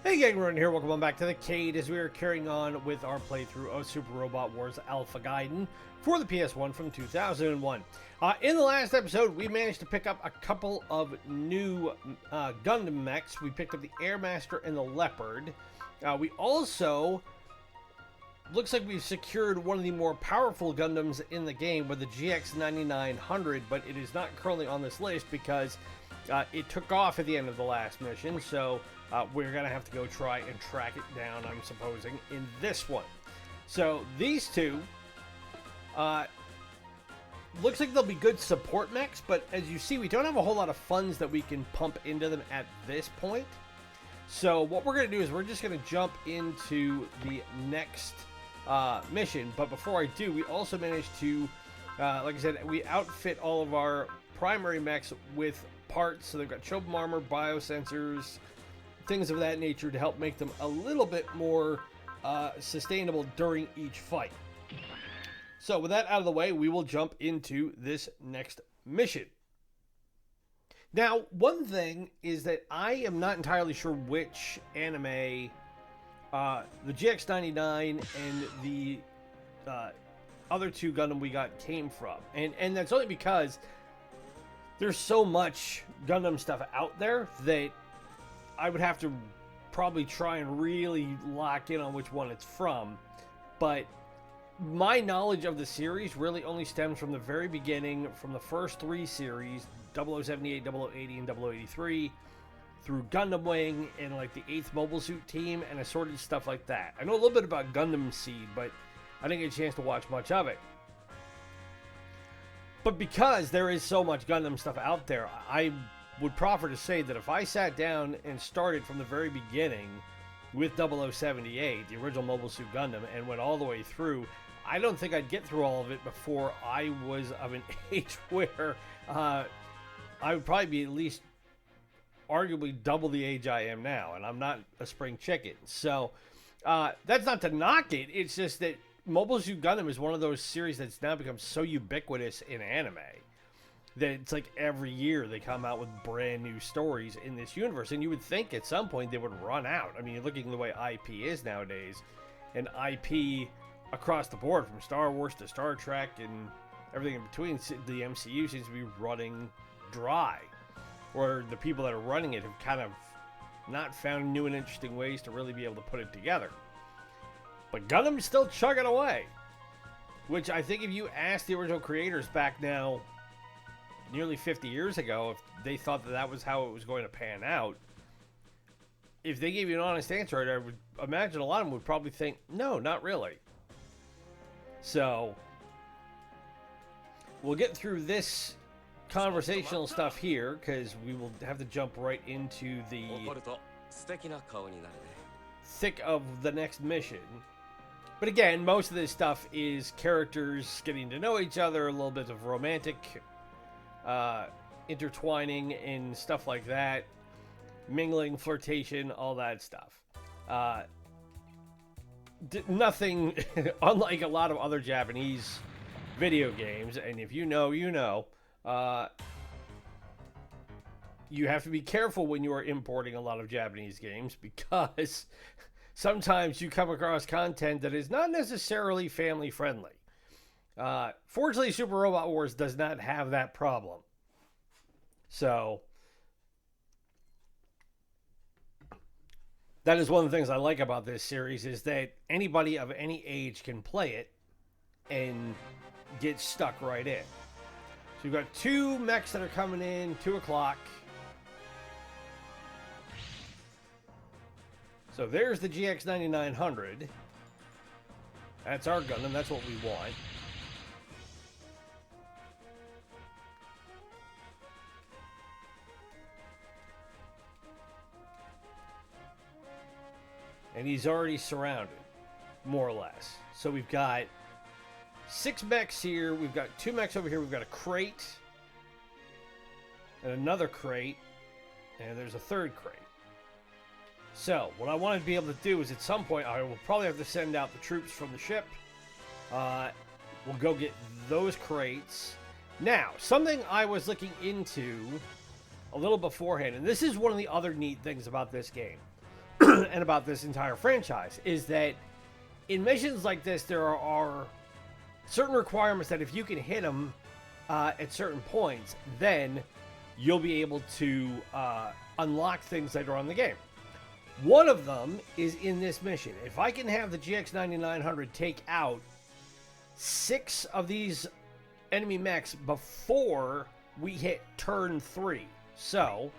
Hey gang, Garrod here, welcome on back to the Cade as we are carrying on with our playthrough of Super Robot Wars Alpha Gaiden for the PS1 from 2001. In the last episode, we managed to pick up a couple of new Gundam mechs. We picked up the Airmaster and the Leopard. We also, looks like we've secured one of the more powerful Gundams in the game with the GX9900, but it is not currently on this list because it took off at the end of the last mission, so we're going to have to go try and track it down, I'm supposing, in this one. So these two, looks like they'll be good support mechs, but as you see, we don't have a whole lot of funds that we can pump into them at this point. So what we're going to do is we're just going to jump into the next mission. But before I do, we also managed to, like I said, we outfit all of our primary mechs with parts. So they've got choke armor, biosensors, things of that nature to help make them a little bit more sustainable during each fight. So with that out of the way, we will jump into this next mission. Now, one thing is that I am not entirely sure which anime the GX99 and the other two Gundam we got came from. And that's only because there's so much Gundam stuff out there that I would have to probably try and really lock in on which one it's from. But my knowledge of the series really only stems from the very beginning, from the first three series, 0078, 0080, and 0083, through Gundam Wing and like the 8th Mobile Suit Team and assorted stuff like that. I know a little bit about Gundam Seed, but I didn't get a chance to watch much of it. But because there is so much Gundam stuff out there, I would proffer to say that if I sat down and started from the very beginning with 0078, the original Mobile Suit Gundam, and went all the way through, I don't think I'd get through all of it before I was of an age where I would probably be at least arguably double the age I am now, and I'm not a spring chicken. So that's not to knock it, it's just that Mobile Suit Gundam is one of those series that's now become so ubiquitous in anime that it's like every year they come out with brand new stories in this universe, and you would think at some point they would run out. I mean, looking the way IP is nowadays, and IP across the board from Star Wars to Star Trek and everything in between, the MCU seems to be running dry, or the people that are running it have kind of not found new and interesting ways to really be able to put it together. But Gundam's still chugging away, which I think if you ask the original creators back now nearly 50 years ago if they thought that that was how it was going to pan out, if they gave you an honest answer, I would imagine a lot of them would probably think, no, not really. So we'll get through this conversational stuff here because we will have to jump right into the thick of the next mission. But again, most of this stuff is characters getting to know each other, a little bit of romantic intertwining and stuff like that, mingling, flirtation, all that stuff. Nothing unlike a lot of other Japanese video games, and if you know, you know. You have to be careful when you are importing a lot of Japanese games because sometimes you come across content that is not necessarily family friendly. Fortunately, Super Robot Wars does not have that problem. So that is one of the things I like about this series, is that anybody of any age can play it and get stuck right in. So you've got two mechs that are coming in, 2 o'clock. So there's the GX9900. That's our Gundam, that's what we want. And he's already surrounded, more or less. So we've got 6 mechs here. We've got 2 mechs over here. We've got a crate. And another crate. And there's a third crate. So, what I want to be able to do is at some point, I will probably have to send out the troops from the ship. We'll go get those crates. Now, something I was looking into a little beforehand, and this is one of the other neat things about this game. and about this entire franchise is that in missions like this, there are certain requirements that if you can hit them at certain points, then you'll be able to unlock things later on in the game. One of them is in this mission. If I can have the GX9900 take out 6 of these enemy mechs before we hit turn 3. So,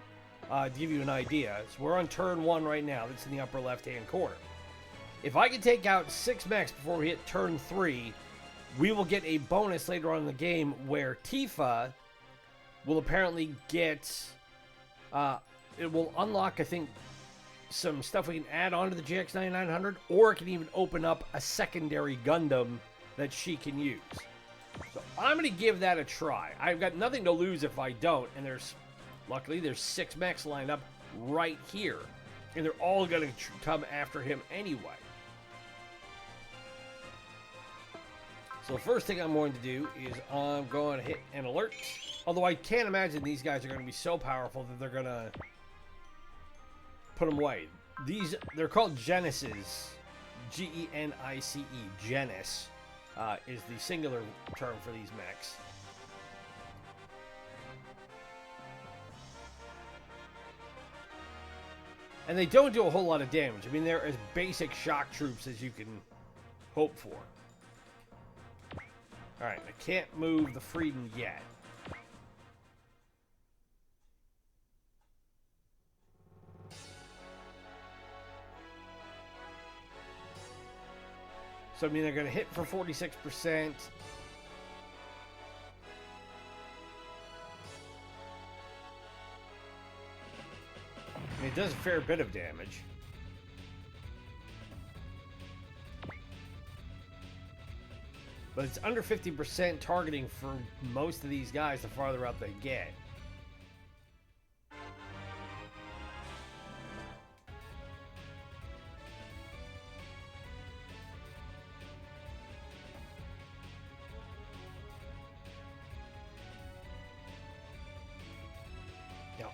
to give you an idea, so we're on turn 1 right now. That's in the upper left-hand corner. If I can take out 6 mechs before we hit turn 3, we will get a bonus later on in the game where Tifa will apparently get... it will unlock, I think, some stuff we can add on to the GX9900, or it can even open up a secondary Gundam that she can use. So I'm going to give that a try. I've got nothing to lose if I don't, and luckily there's 6 mechs lined up right here, and they're all going to come after him anyway. So the first thing I'm going to do is I'm going to hit an alert, although I can't imagine these guys are going to be so powerful that they're going to put them away. They're called Genesis, G-E-N-I-C-E, Genis. Is the singular term for these mechs. And they don't do a whole lot of damage. I mean, they're as basic shock troops as you can hope for. Alright, I can't move the Freedom yet. So, I mean, they're going to hit for 46%. I mean, it does a fair bit of damage. But it's under 50% targeting for most of these guys the farther out they get.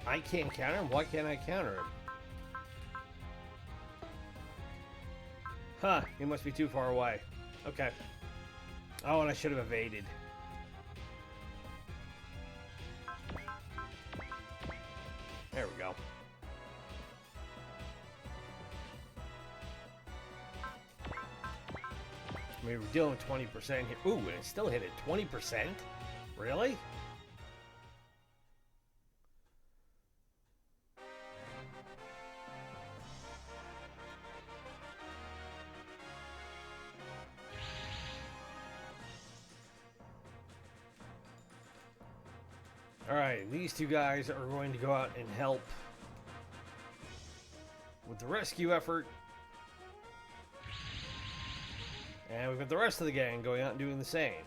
I can't counter him. Why can't I counter him? Huh, he must be too far away. Okay. Oh, and I should have evaded. There we go. I mean, we're dealing with 20% here. Ooh, and it still hit it. 20%? Really? Alright, these two guys are going to go out and help with the rescue effort. And we've got the rest of the gang going out and doing the same.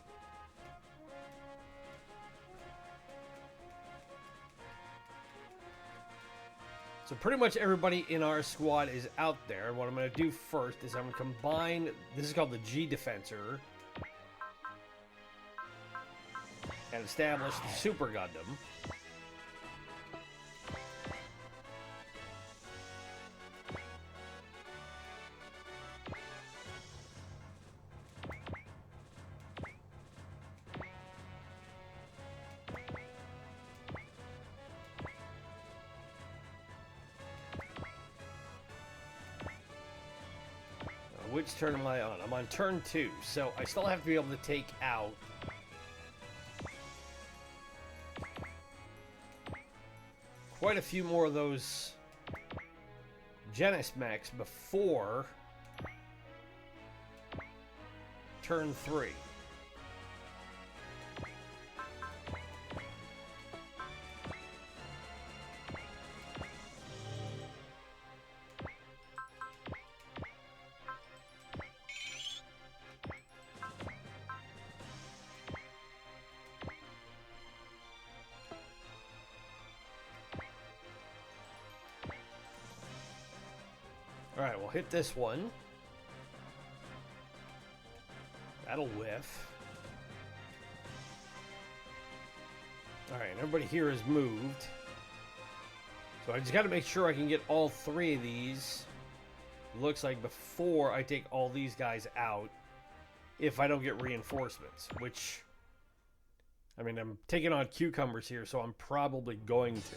So pretty much everybody in our squad is out there. What I'm going to do first is I'm going to combine, this is called the G Defensor, and establish the Super Gundam. Which turn am I on? I'm on turn 2, so I still have to be able to take out quite a few more of those Genis mechs before turn 3. Alright, we'll hit this one. That'll whiff. Alright, everybody here is moved. So I just got to make sure I can get all 3 of these looks like before I take all these guys out, if I don't get reinforcements, which, I mean, I'm taking on cucumbers here, so I'm probably going to.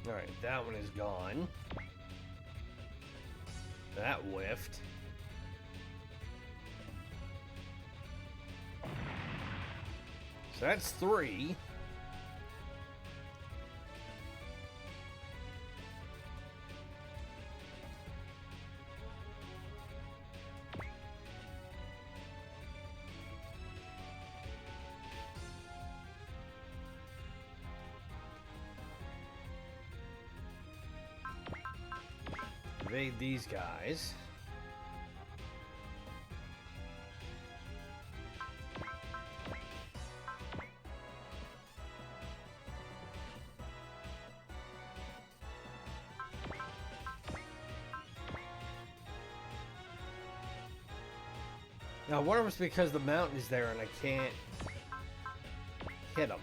Alright, that one is gone. That whiffed. So that's 3. Evade these guys. Now, I wonder if it's because the mountain is there and I can't hit them.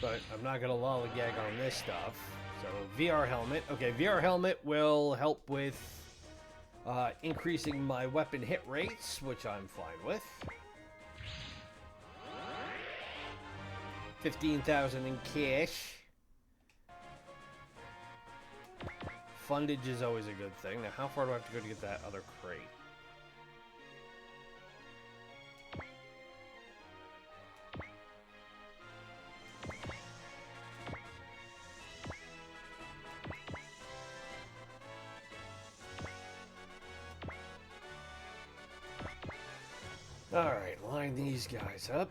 But I'm not going to lollygag on this stuff. So, VR helmet. Okay, VR helmet will help with increasing my weapon hit rates, which I'm fine with. 15,000 in cash. Fundage is always a good thing. Now, how far do I have to go to get that other crate? Alright, line these guys up.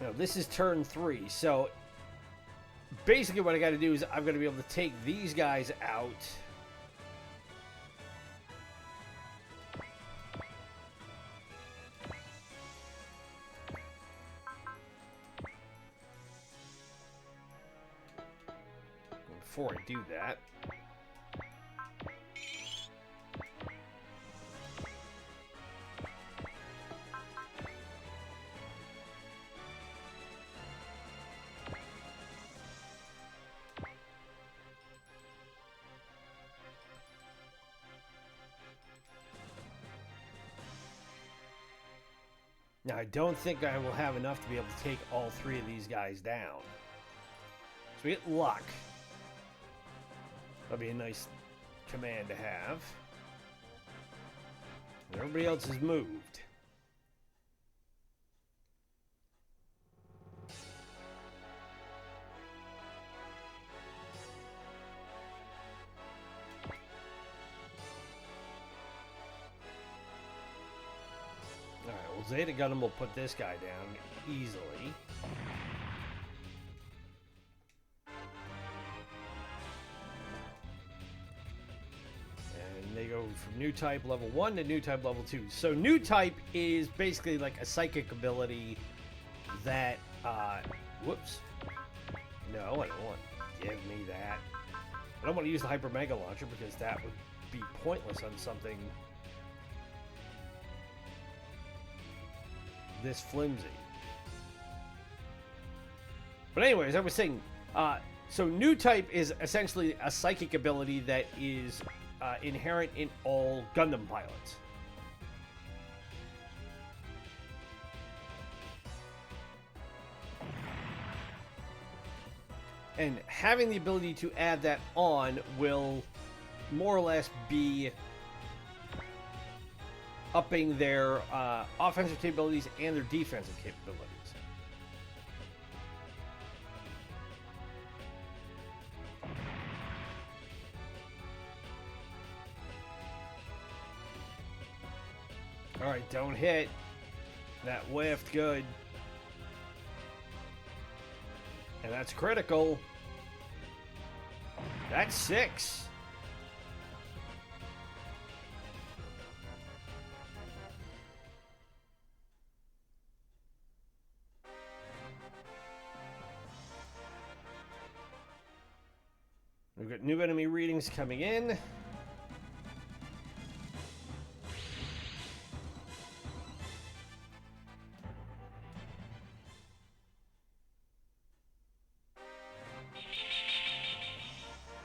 Now, this is turn 3, so basically what I got to do is I'm going to be able to take these guys out. Before I do that, now, I don't think I will have enough to be able to take all 3 of these guys down. So we get luck. That'll be a nice command to have. And everybody else has moved. Zeta Gundam will put this guy down easily. And they go from new type level 1 to new type level 2. So new type is basically like a psychic ability that, whoops. No, I don't want to give me that. I don't want to use the Hyper Mega Launcher because that would be pointless on something this flimsy. But anyways, I was saying, so new type is essentially a psychic ability that is inherent in all Gundam pilots. And having the ability to add that on will more or less be upping their offensive capabilities and their defensive capabilities. Alright, don't hit. That whiffed good. And that's critical. That's 6. We've got new enemy readings coming in.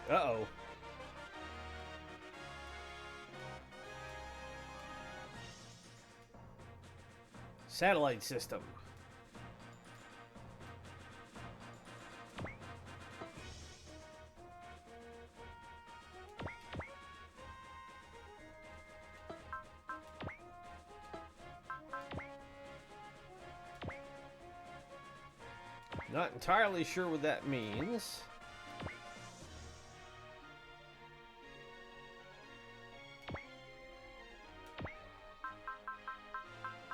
Uh-oh. Satellite system. Not entirely sure what that means.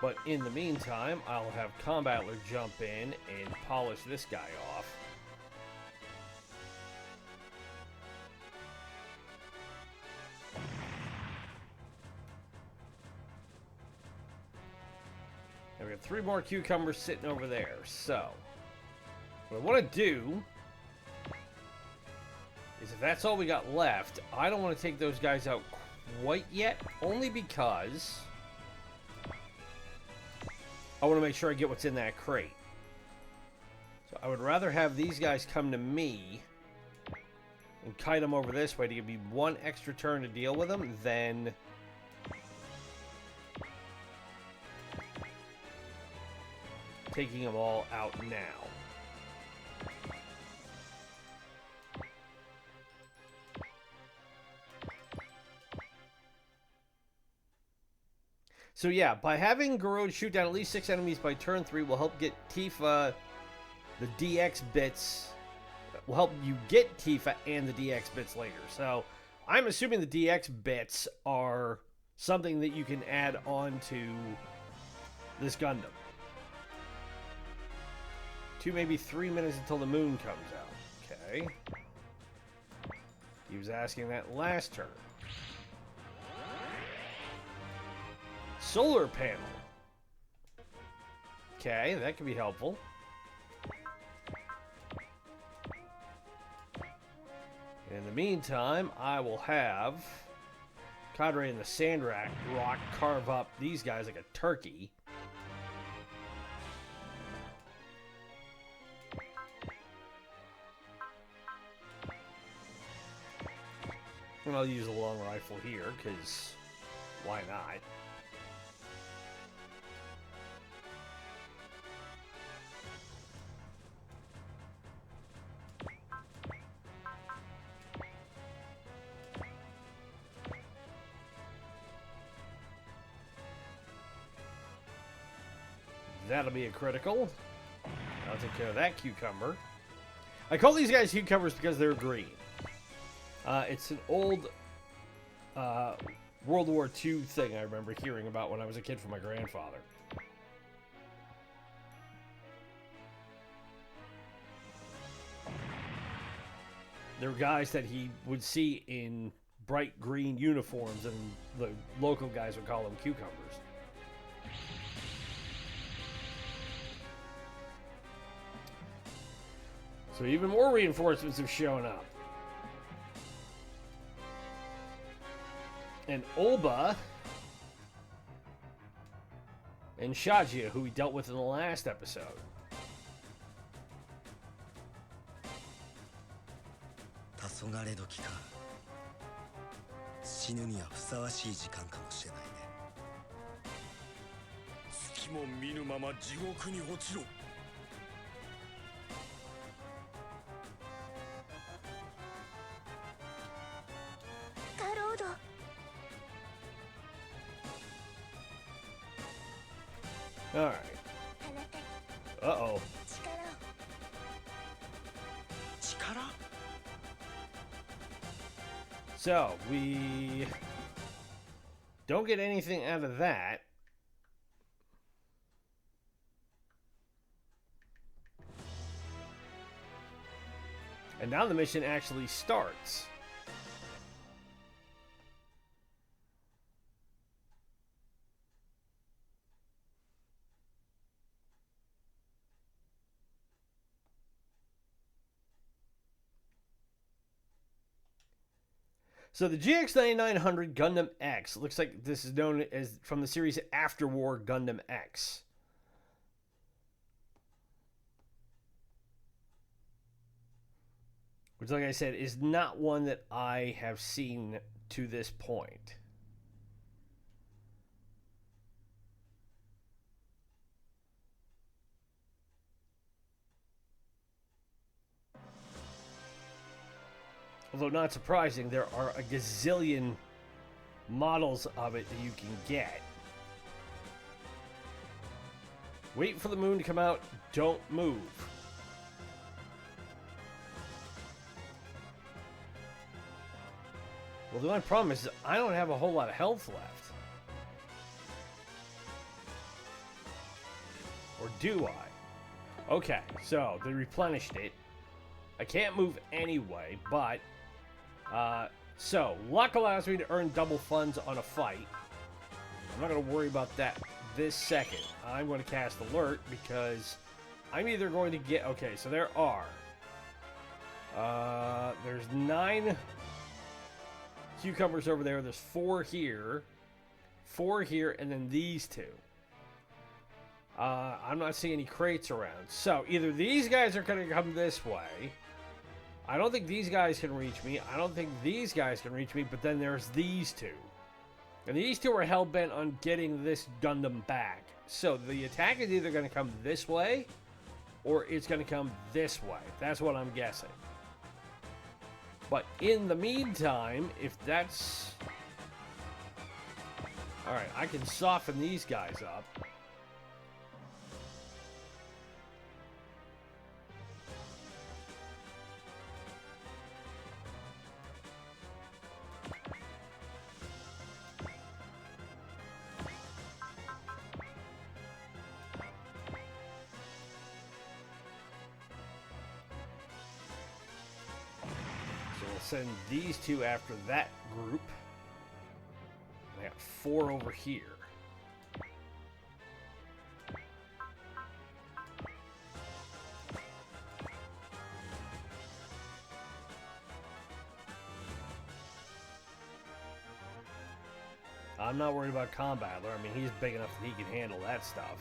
But in the meantime, I'll have Combattler jump in and polish this guy off. And we got 3 more cucumbers sitting over there. So, what I want to do is, if that's all we got left, I don't want to take those guys out quite yet, only because I want to make sure I get what's in that crate. So I would rather have these guys come to me and kite them over this way to give me 1 extra turn to deal with them than taking them all out now. So yeah, by having Garrod shoot down at least 6 enemies by turn 3 will help get Tifa the DX bits. Will help you get Tifa and the DX bits later. So I'm assuming the DX bits are something that you can add on to this Gundam. 2, maybe 3 minutes until the moon comes out. Okay. He was asking that last turn. Solar panel. Okay, that could be helpful. In the meantime, I will have Cadre and the Sand Rock carve up these guys like a turkey. And I'll use a long rifle here, because why not? That'll be a critical. I'll take care of that cucumber. I call these guys cucumbers because they're green. It's an old World War II thing I remember hearing about when I was a kid from my grandfather. There were guys that he would see in bright green uniforms, and the local guys would call them cucumbers. So even more reinforcements have shown up. And Olba and Shajia, who we dealt with in the last episode. Alright. Uh-oh. So, we don't get anything out of that. And now the mission actually starts. So the GX9900 Gundam X looks like this is known as from the series After War Gundam X. Which, like I said, is not one that I have seen to this point. Although not surprising, there are a gazillion models of it that you can get. Wait for the moon to come out. Don't move. Well, the only problem is I don't have a whole lot of health left. Or do I? Okay, so they replenished it. I can't move anyway, but... so, luck allows me to earn double funds on a fight. I'm not going to worry about that this second. I'm going to cast Alert because I'm either going to get... Okay, so there are... there's 9 cucumbers over there. There's 4 here. 4 here, and then these 2. I'm not seeing any crates around. So, either these guys are going to come this way... I don't think these guys can reach me. I don't think these guys can reach me, but then there's these 2. And these 2 are hell-bent on getting this Gundam back. So the attack is either going to come this way, or it's going to come this way. That's what I'm guessing. But in the meantime, if that's... Alright, I can soften these guys up. Send these 2 after that group. I got 4 over here. I'm not worried about Combattler. I mean, he's big enough that he can handle that stuff.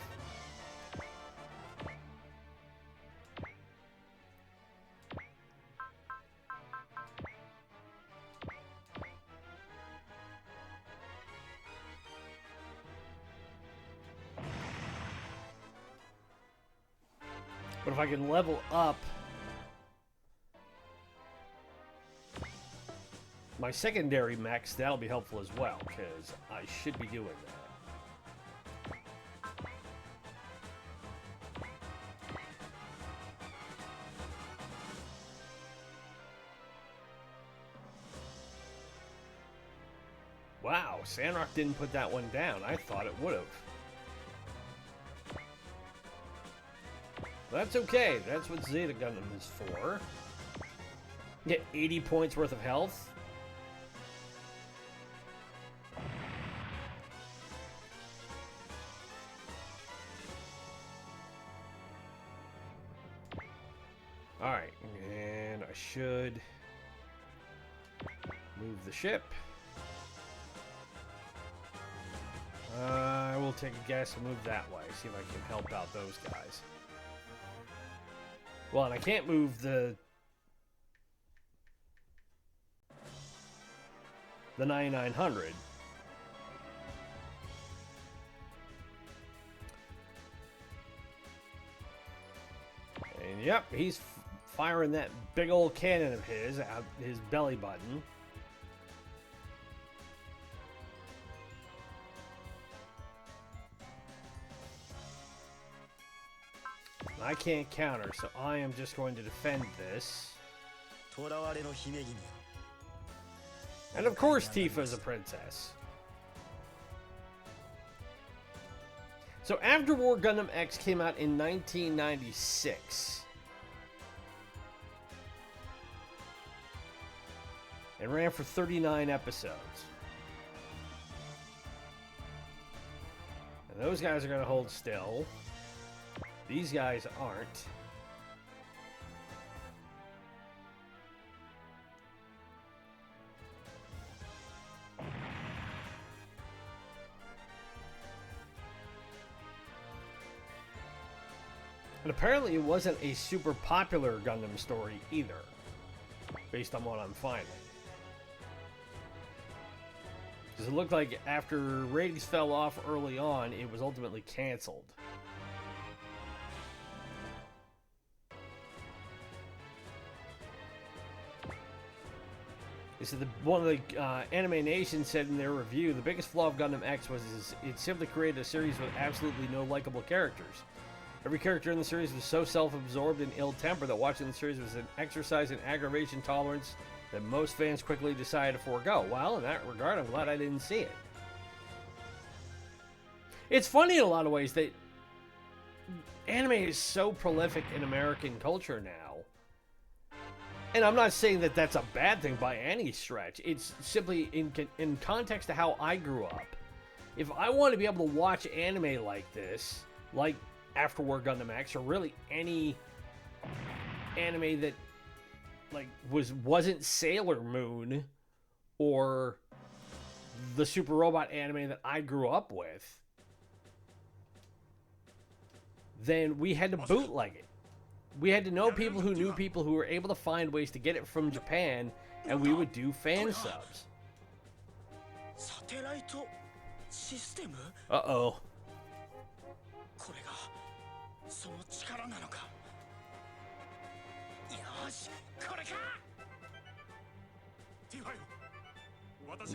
But if I can level up my secondary mechs, that'll be helpful as well, because I should be doing that. Wow, Sandrock didn't put that one down. I thought it would have. That's okay. That's what Zeta Gundam is for. Get 80 points worth of health. Alright, and I should move the ship. I will take a guess and move that way. See if I can help out those guys. Well, and I can't move the 9900. And yep, he's firing that big old cannon of his out his belly button. I can't counter, so I am just going to defend this. And of course Tifa's a princess. So After War Gundam X came out in 1996. It ran for 39 episodes. And those guys are going to hold still. These guys aren't. And apparently it wasn't a super popular Gundam story either, based on what I'm finding. Because it looked like after ratings fell off early on, it was ultimately canceled. So one of the Anime Nation said in their review, the biggest flaw of Gundam X was it simply created a series with absolutely no likable characters. Every character in the series was so self-absorbed and ill-tempered that watching the series was an exercise in aggravation tolerance that most fans quickly decided to forego. Well, in that regard, I'm glad I didn't see it. It's funny in a lot of ways that anime is so prolific in American culture now. And I'm not saying that that's a bad thing by any stretch. It's simply in context to how I grew up. If I want to be able to watch anime like this, like After War Gundam X, or really any anime that like wasn't Sailor Moon or the Super Robot anime that I grew up with, then we had to bootleg it. We had to know people who knew people who were able to find ways to get it from Japan, and we would do fan subs. Uh-oh.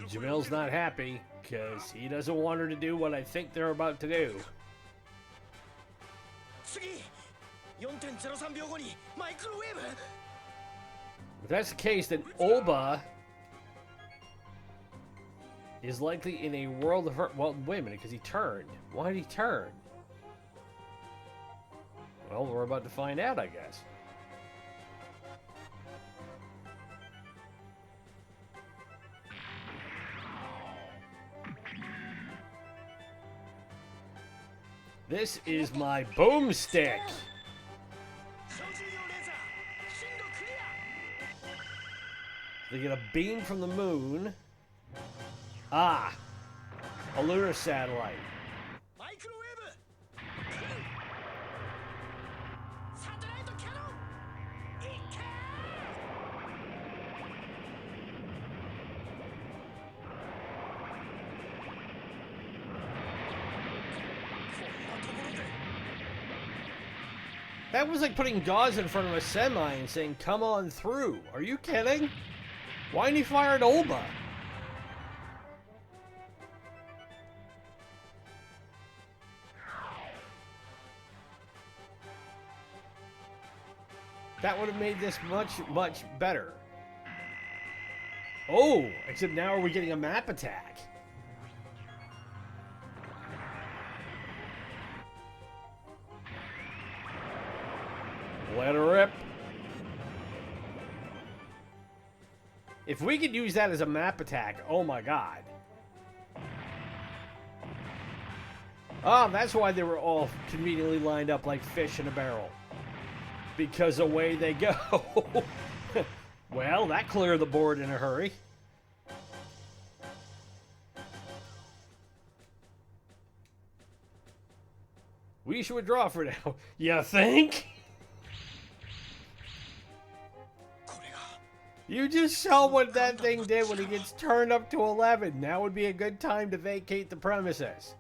Jamil's not happy, because he doesn't want her to do what I think they're about to do. If that's the case, then Olba is likely in a world of hurt. Well, wait a minute, because he turned. Why did he turn? Well, we're about to find out, I guess. This is my boomstick. They get a beam from the moon. Ah, a lunar satellite. That was like putting gauze in front of a semi and saying, "Come on through." Are you kidding? Why didn't he fire at Olba? That would have made this much, much better. Oh, except now are we getting a map attack? Let her rip. If we could use that as a map attack, oh my god. Oh, that's why they were all conveniently lined up like fish in a barrel. Because away they go. Well, that cleared the board in a hurry. We should withdraw for now. You think? You just saw what that thing did when it gets turned up to 11. Now would be a good time to vacate the premises.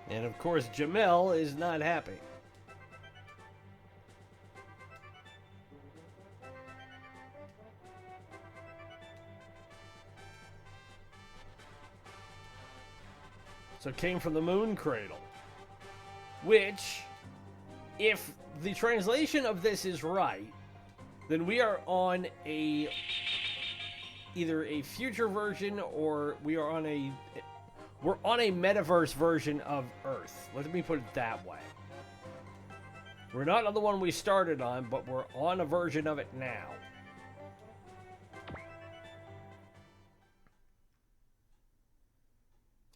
And of course, Jamil is not happy. So it came from the moon cradle. Which, if the translation of this is right, then we are on a either a future version or we're on a metaverse version of Earth. Let me put it that way. We're not on the one we started on, but we're on a version of it now.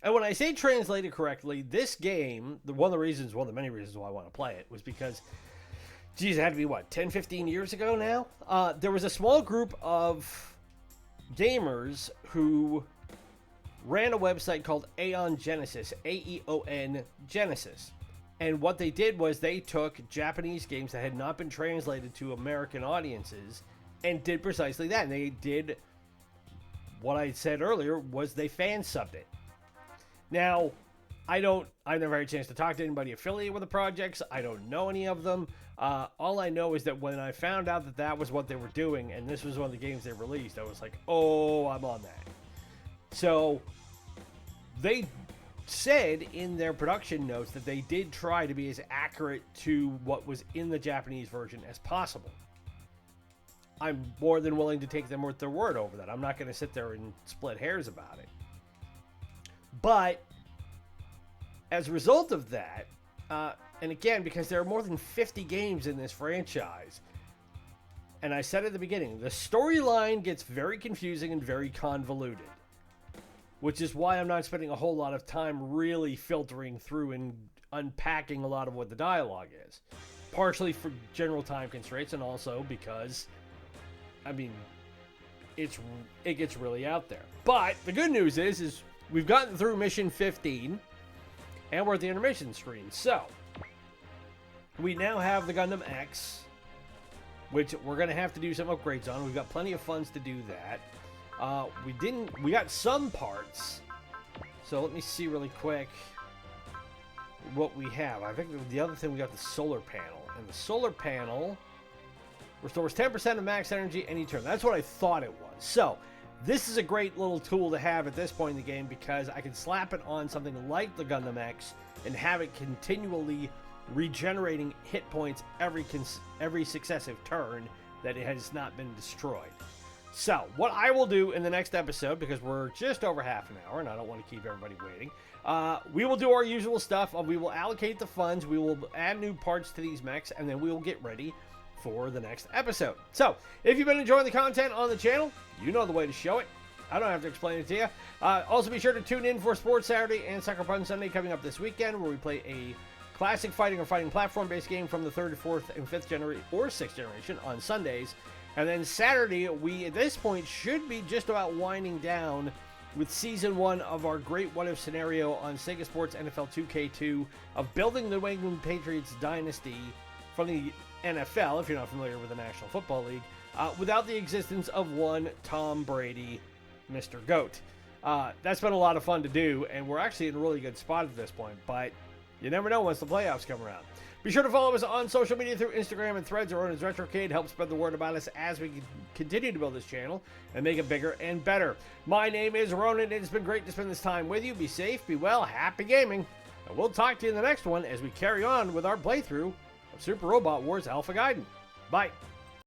And when I say translated correctly, this game, one of the many reasons why I want to play it was because, geez, it had to be, what, 10, 15 years ago now? There was a small group of gamers who ran a website called Aeon Genesis, A-E-O-N Genesis. And what they did was they took Japanese games that had not been translated to American audiences and did precisely that. And they did what I said earlier, was they fan-subbed it. Now, I never had a chance to talk to anybody affiliated with the projects. I don't know any of them. All I know is that when I found out that that was what they were doing, and this was one of the games they released, I was like, oh, I'm on that. So, they said in their production notes that they did try to be as accurate to what was in the Japanese version as possible. I'm more than willing to take them with their word over that. I'm not going to sit there and split hairs about it. But as a result of that, and again, because there are more than 50 games in this franchise, and I said at the beginning, the storyline gets very confusing and very convoluted, which is why I'm not spending a whole lot of time really filtering through and unpacking a lot of what the dialogue is. Partially for general time constraints, and also because, I mean, it gets really out there. But the good news is we've gotten through mission 15, and we're at the intermission screen. So, we now have the Gundam X, which we're going to have to do some upgrades on. We've got plenty of funds to do that. We got some parts. So let me see really quick what we have. I think the other thing, we got the solar panel. And the solar panel restores 10% of max energy any turn. That's what I thought it was. So, this is a great little tool to have at this point in the game because I can slap it on something like the Gundam X and have it continually regenerating hit points every successive turn that it has not been destroyed. So, what I will do in the next episode, because we're just over half an hour and I don't want to keep everybody waiting, we will do our usual stuff. We will allocate the funds, we will add new parts to these mechs, and then we will get ready for the next episode. So, if you've been enjoying the content on the channel, you know the way to show it. I don't have to explain it to you. Also, be sure to tune in for Sports Saturday and Suckerpunch Sunday coming up this weekend, where we play a classic fighting or fighting platform-based game from the 3rd, 4th, and 5th generation, or 6th generation on Sundays. And then Saturday, we, at this point, should be just about winding down with Season 1 of our Great What If scenario on Sega Sports NFL 2K2 of building the New England Patriots dynasty from the NFL, if you're not familiar with the National Football League, without the existence of one Tom Brady, Mr. GOAT. That's been a lot of fun to do, and we're actually in a really good spot at this point, but you never know once the playoffs come around. Be sure to follow us on social media through Instagram and Threads or as Retrocade. Help spread the word about us as we continue to build this channel and make it bigger and better. My name is Ronan. It's been great to spend this time with you. Be safe, be well, happy gaming, and we'll talk to you in the next one as we carry on with our playthrough of Super Robot Wars Alpha Gaiden. Bye.